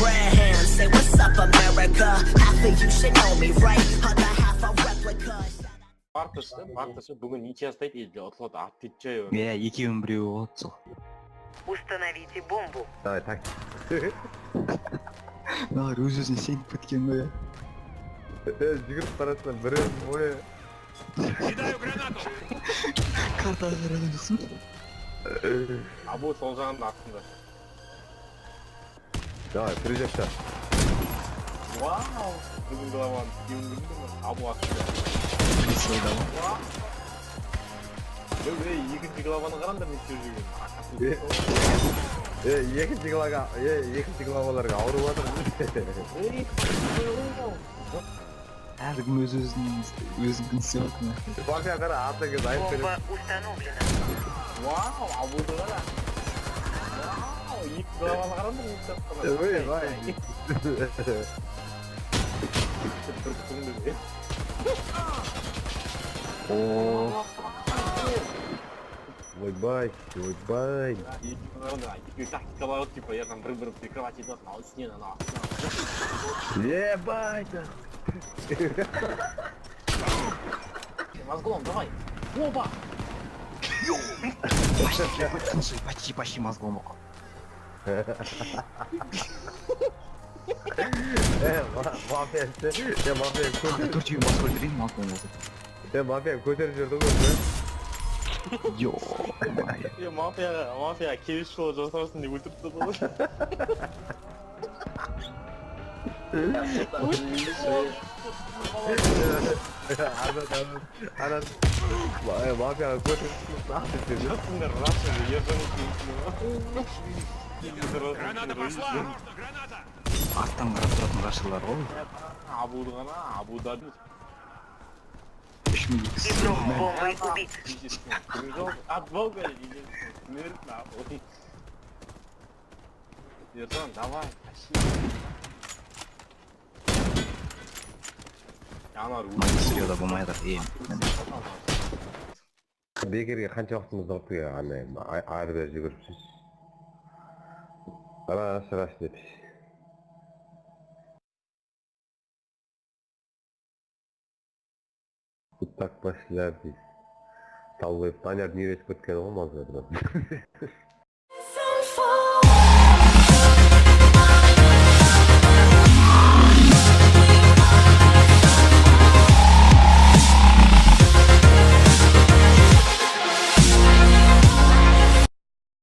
Abraham. Say what's up, America. Half of you should know me, right? Other half a replica. Мартасы бүгін ити астайды елде ұтылады ат кетчай. екеуін біреуі болады сол. Установите бомбу. Давай, так. Өз-өзіне сеніп кеткен ғой. Жүгіріп баратсан бірі ойы. Кидаю гранату. Картаға қараған жоқсың? Абу сол жағында астында. Давай, прижекші. Вау! Бүгін главан, Абу астында. Екінші главаны қараңдар не істеп жүрген. Екінші главаларға ауырып жатыр. Әркім өзін істеп жатыр. Бақия қара, аты кез айып Бомба установлена. Вау, Абуды қара. Вау, екі главаны қараңдар не істеп жатыр. Ой, вай. Ойбай. Тактикалар типа яғын бір прикрывать етіп ал үстінен ана астына. Ебать! Мозглом, давай! Опа! Почти мозглом оқы. Мафия Төртеуін басып өлтірейін мозглом оқы. Мафия көтеріп жүрді ғой. Мафия келіс жолы жасасын деп өлтіріпті ғой. Мафияға көтеріп Жатсыңдар, рашын, Граната пошла! Граната! Аттан қарап тұратын рашылар ғой. Абуды ғана, Абудаби. 3200. Сигнал бомбы убит. От Бога или смерть нахуй. Ержан, давай, тащи. Магистрияда болмайды. Бекерге қанша уақытымызды ұтты айырда жүгіріпсіз. Раш деп. Так пошляр дейді. Талғайып, Танерді не өтіп кеткен ғой мазға.